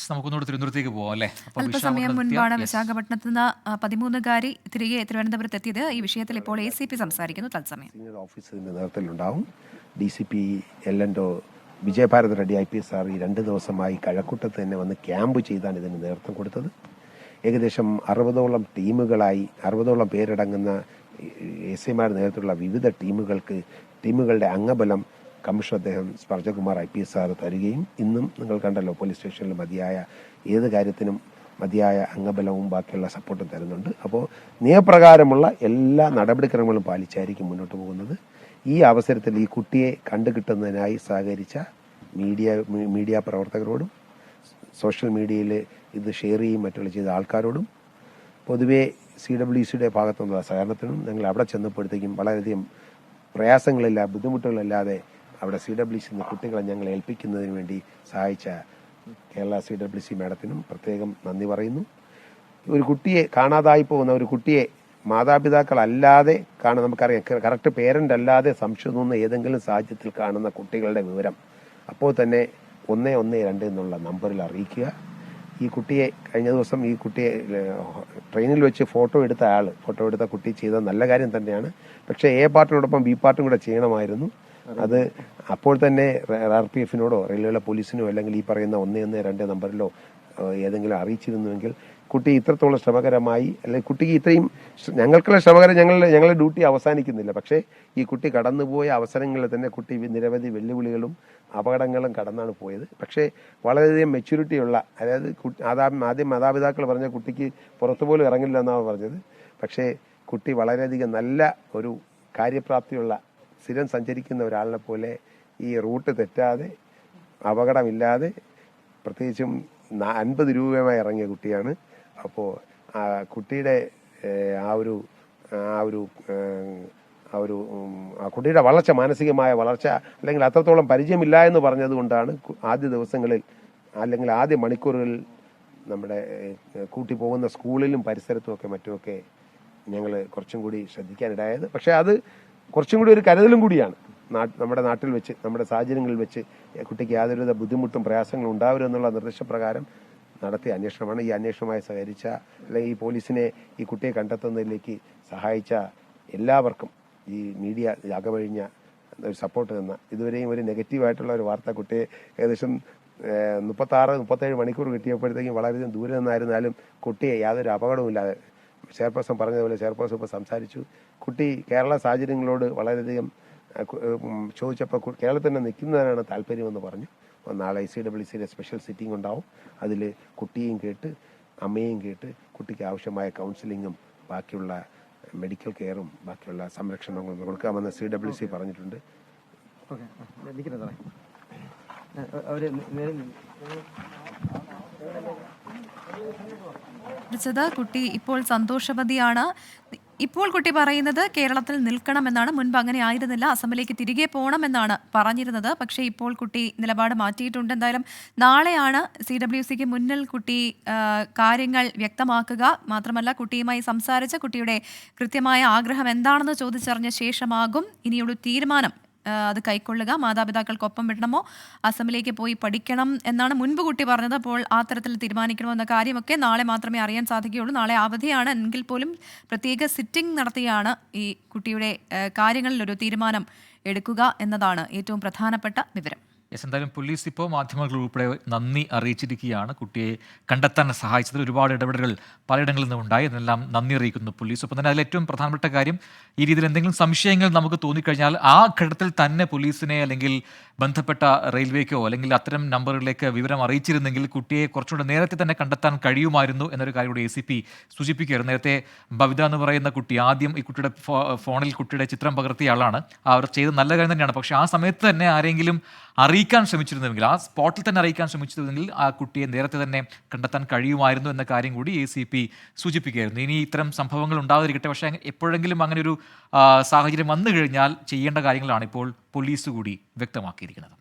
നമുക്കൊന്നുകൂടി തിരുവനന്തപുരത്തേക്ക് പോകാം അല്ലേ? അല്പസമയം മുൻപാണ് വിശാഖപട്ടണത്ത് നിന്ന് 13-കാരി തിരികെ തിരുവനന്തപുരത്ത് എത്തിയത്. ഈ വിഷയത്തിൽ ഇപ്പോൾ ACP സംസാരിക്കുന്നു. തത്സമയം സീനിയർ ഓഫീസറിന്റെ നേതൃത്വത്തിലുണ്ടാവും. DCP എല്ലൻഡോ വിജയഭാരത് റെഡ്ഡി IPS സാർ ഈ 2 ദിവസമായി കഴക്കൂട്ടത്ത് തന്നെ വന്ന് ക്യാമ്പ് ചെയ്താണ് ഇതിന് നേതൃത്വം കൊടുത്തത്. ഏകദേശം 60ഓളം ടീമുകളായി 60ഓളം പേരടങ്ങുന്ന SIമാരുടെ നേതൃത്വത്തിലുള്ള വിവിധ ടീമുകളുടെ അംഗബലം കമ്മീഷണർ അദ്ദേഹം സ്പർജകുമാർ IPS സാർ തരികയും ഇന്നും നിങ്ങൾ കണ്ടല്ലോ പോലീസ് സ്റ്റേഷനിൽ മതിയായ ഏത് കാര്യത്തിനും മതിയായ അംഗബലവും ബാക്കിയുള്ള സപ്പോർട്ടും തരുന്നുണ്ട്. അപ്പോൾ നിയമപ്രകാരമുള്ള എല്ലാ നടപടിക്രമങ്ങളും പാലിച്ചായിരിക്കും മുന്നോട്ട് പോകുന്നത്. ഈ അവസരത്തിൽ ഈ കുട്ടിയെ കണ്ടുകിട്ടുന്നതിനായി സഹകരിച്ച മീഡിയ പ്രവർത്തകരോടും സോഷ്യൽ മീഡിയയിൽ ഇത് ഷെയർ ചെയ്യും മറ്റുള്ള ചെയ്ത ആൾക്കാരോടും പൊതുവേ CWCയുടെ ഭാഗത്തുനിന്നുള്ള സഹകരണത്തിനും ഞങ്ങൾ അവിടെ ചെന്നപ്പോഴത്തേക്കും വളരെയധികം പ്രയാസങ്ങളില്ല ബുദ്ധിമുട്ടുകളില്ലാതെ അവിടെ CWC കുട്ടികളെ ഞങ്ങൾ ഏൽപ്പിക്കുന്നതിന് വേണ്ടി സഹായിച്ച കേരള CWC മാഡത്തിനും പ്രത്യേകം നന്ദി പറയുന്നു. ഒരു കുട്ടിയെ കാണാതായി പോകുന്ന ഒരു കുട്ടിയെ മാതാപിതാക്കളല്ലാതെ നമുക്കറിയാം കറക്റ്റ് പേരൻ്റ് അല്ലാതെ സംശയം തോന്നുന്ന ഏതെങ്കിലും സാഹചര്യത്തിൽ കാണുന്ന കുട്ടികളുടെ വിവരം അപ്പോൾ തന്നെ 112 എന്നുള്ള നമ്പറിൽ അറിയിക്കുക. ഈ കുട്ടിയെ കഴിഞ്ഞ ദിവസം ഈ കുട്ടിയെ ട്രെയിനിൽ വെച്ച് ഫോട്ടോ എടുത്ത കുട്ടി ചെയ്ത നല്ല കാര്യം തന്നെയാണ്. പക്ഷേ A പാർട്ടിനോടൊപ്പം B പാർട്ടും കൂടെ ചെയ്യണമായിരുന്നു. അത് അപ്പോൾ തന്നെ RPFനോടോ റെയിൽവേ പോലീസിനോ അല്ലെങ്കിൽ ഈ പറയുന്ന 112 നമ്പറിലോ ഏതെങ്കിലും അറിയിച്ചിരുന്നുവെങ്കിൽ കുട്ടി ഇത്രത്തോളം ശ്രമകരമായി അല്ലെങ്കിൽ കുട്ടിക്ക് ഇത്രയും ഞങ്ങൾക്കുള്ള ശ്രമകരം ഞങ്ങളുടെ ഡ്യൂട്ടി അവസാനിക്കുന്നില്ല. പക്ഷേ ഈ കുട്ടി കടന്നുപോയ അവസരങ്ങളിൽ തന്നെ കുട്ടി നിരവധി വെല്ലുവിളികളും അപകടങ്ങളും കടന്നാണ് പോയത്. പക്ഷേ വളരെയധികം മെച്യൂരിറ്റിയുള്ള അതായത് ആദ്യം മാതാപിതാക്കൾ പറഞ്ഞ കുട്ടിക്ക് പുറത്തുപോലും ഇറങ്ങില്ല എന്നാണ് പറഞ്ഞത്. പക്ഷേ കുട്ടി വളരെയധികം നല്ല ഒരു കാര്യപ്രാപ്തിയുള്ള സ്ഥിരം സഞ്ചരിക്കുന്ന ഒരാളിനെ പോലെ ഈ റൂട്ട് തെറ്റാതെ അപകടമില്ലാതെ പ്രത്യേകിച്ചും 50 രൂപയുമായി ഇറങ്ങിയ കുട്ടിയാണ്. അപ്പോൾ കുട്ടിയുടെ കുട്ടിയുടെ വളർച്ച മാനസികമായ വളർച്ച അല്ലെങ്കിൽ അത്രത്തോളം പരിചയമില്ല എന്ന് പറഞ്ഞത് കൊണ്ടാണ് ആദ്യ ദിവസങ്ങളിൽ അല്ലെങ്കിൽ ആദ്യ മണിക്കൂറുകളിൽ നമ്മുടെ കൂട്ടി പോകുന്ന സ്കൂളിലും പരിസരത്തുമൊക്കെ മറ്റുമൊക്കെ ഞങ്ങൾ കുറച്ചും കൂടി ശ്രദ്ധിക്കാനിടയായത്. പക്ഷേ അത് കുറച്ചും കൂടി ഒരു കരുതലും കൂടിയാണ്. നമ്മുടെ നാട്ടിൽ വെച്ച് നമ്മുടെ സാഹചര്യങ്ങളിൽ വെച്ച് കുട്ടിക്ക് യാതൊരുവിധ ബുദ്ധിമുട്ടും പ്രയാസങ്ങളും ഉണ്ടാവരുമെന്നുള്ള നിർദ്ദേശപ്രകാരം നടത്തിയ അന്വേഷണമാണ്. ഈ അന്വേഷണവുമായി സഹകരിച്ച അല്ലെങ്കിൽ ഈ പോലീസിനെ ഈ കുട്ടിയെ കണ്ടെത്തുന്നതിലേക്ക് സഹായിച്ച എല്ലാവർക്കും ഈ മീഡിയ അകവഴിഞ്ഞ ഒരു സപ്പോർട്ട് തന്ന ഇതുവരെയും ഒരു നെഗറ്റീവായിട്ടുള്ള ഒരു വാർത്ത കുട്ടിയെ ഏകദേശം 36-37 മണിക്കൂർ കിട്ടിയപ്പോഴത്തേക്കും വളരെയധികം ദൂരെ നിന്നായിരുന്നാലും കുട്ടിയെ യാതൊരു അപകടവുമില്ലാതെ ചെയർപേഴ്സൺ പറഞ്ഞതുപോലെ ചെയർപേഴ്സൺ ഇപ്പോൾ സംസാരിച്ചു. കുട്ടി കേരള സാഹചര്യങ്ങളോട് വളരെയധികം ചോദിച്ചപ്പോൾ കേരളത്തിൽ തന്നെ നിൽക്കുന്നതിനാണ് താല്പര്യമെന്ന് പറഞ്ഞു. നാളെ CWCയുടെ സ്പെഷ്യൽ സിറ്റിംഗ് ഉണ്ടാവും. അതിൽ കുട്ടിയെയും കേട്ട് അമ്മയെയും കേട്ട് കുട്ടിക്ക് ആവശ്യമായ കൗൺസിലിങ്ങും ബാക്കിയുള്ള മെഡിക്കൽ കെയറും ബാക്കിയുള്ള സംരക്ഷണങ്ങളും കൊടുക്കാമെന്ന് CWC പറഞ്ഞിട്ടുണ്ട്. കുട്ടി ഇപ്പോൾ സന്തോഷവതിയാണ്. ഇപ്പോൾ കുട്ടി പറയുന്നത് കേരളത്തിൽ നിൽക്കണമെന്നാണ്. മുൻപ് അങ്ങനെ ആയിരുന്നില്ല, അസമിലേക്ക് തിരികെ പോകണമെന്നാണ് പറഞ്ഞിരുന്നത്. പക്ഷേ ഇപ്പോൾ കുട്ടി നിലപാട് മാറ്റിയിട്ടുണ്ട്. എന്തായാലും നാളെയാണ് CWCക്ക് മുന്നിൽ കുട്ടി കാര്യങ്ങൾ വ്യക്തമാക്കുക. മാത്രമല്ല കുട്ടിയുമായി സംസാരിച്ച കുട്ടിയുടെ കൃത്യമായ ആഗ്രഹം എന്താണെന്ന് ചോദിച്ചറിഞ്ഞ ശേഷമാകും ഇനിയൊരു തീരുമാനം അത് കൈക്കൊള്ളുക. മാതാപിതാക്കൾക്കൊപ്പം വിടണമോ അസമിലേക്ക് പോയി പഠിക്കണം എന്നാണ് മുൻപ് കുട്ടി പറഞ്ഞത്. അപ്പോൾ ആ തരത്തിൽ തീരുമാനിക്കണമോ എന്ന കാര്യമൊക്കെ നാളെ മാത്രമേ അറിയാൻ സാധിക്കുകയുള്ളൂ. നാളെ അവധിയാണ് എങ്കിൽ പോലും പ്രത്യേക സിറ്റിംഗ് നടത്തിയാണ് ഈ കുട്ടിയുടെ കാര്യങ്ങളിൽ ഒരു തീരുമാനം എടുക്കുക എന്നതാണ് ഏറ്റവും പ്രധാനപ്പെട്ട വിവരം. എന്തായാലും പോലീസ് ഇപ്പോൾ മാധ്യമങ്ങൾ ഉൾപ്പെടെ നന്ദി അറിയിച്ചിരിക്കുകയാണ്. കുട്ടിയെ കണ്ടെത്താൻ സഹായിച്ചതിൽ ഒരുപാട് ഇടപെടലുകൾ പലയിടങ്ങളിൽ നിന്നും ഉണ്ടായി. അതിനെല്ലാം നന്ദി അറിയിക്കുന്നു പോലീസ്. ഒപ്പം തന്നെ അതിൽ ഏറ്റവും പ്രധാനപ്പെട്ട കാര്യം ഈ രീതിയിൽ എന്തെങ്കിലും സംശയങ്ങൾ നമുക്ക് തോന്നിക്കഴിഞ്ഞാൽ ആ ഘട്ടത്തിൽ തന്നെ പോലീസിനെ അല്ലെങ്കിൽ ബന്ധപ്പെട്ട റെയിൽവേക്കോ അല്ലെങ്കിൽ അത്തരം നമ്പറുകളിലേക്ക് വിവരം അറിയിച്ചിരുന്നെങ്കിൽ കുട്ടിയെ കുറച്ചുകൂടെ നേരത്തെ തന്നെ കണ്ടെത്താൻ കഴിയുമായിരുന്നു എന്നൊരു കാര്യം കൂടി ACP സൂചിപ്പിക്കുകയായിരുന്നു. നേരത്തെ ബവിത എന്ന് പറയുന്ന കുട്ടി ആദ്യം ഈ കുട്ടിയുടെ ഫോണിൽ കുട്ടിയുടെ ചിത്രം പകർത്തിയ ആളാണ്. അവർ ചെയ്ത നല്ല കാര്യം തന്നെയാണ്. പക്ഷേ ആ സമയത്ത് തന്നെ ആരെങ്കിലും അറിയിക്കാൻ ശ്രമിച്ചിരുന്നെങ്കിൽ ആ സ്പോട്ടിൽ തന്നെ അറിയിക്കാൻ ശ്രമിച്ചിരുന്നെങ്കിൽ ആ കുട്ടിയെ നേരത്തെ തന്നെ കണ്ടെത്താൻ കഴിയുമായിരുന്നു എന്ന കാര്യം കൂടി ACP സൂചിപ്പിക്കുകയായിരുന്നു. ഇനി ഇത്തരം സംഭവങ്ങൾ ഉണ്ടാകാതിരിക്കട്ടെ. പക്ഷേ എപ്പോഴെങ്കിലും അങ്ങനെ ഒരു സാഹചര്യം വന്നു കഴിഞ്ഞാൽ ചെയ്യേണ്ട കാര്യങ്ങളാണ് ഇപ്പോൾ പോലീസ് കൂടി വ്യക്തമാക്കിയിരിക്കുന്നത്.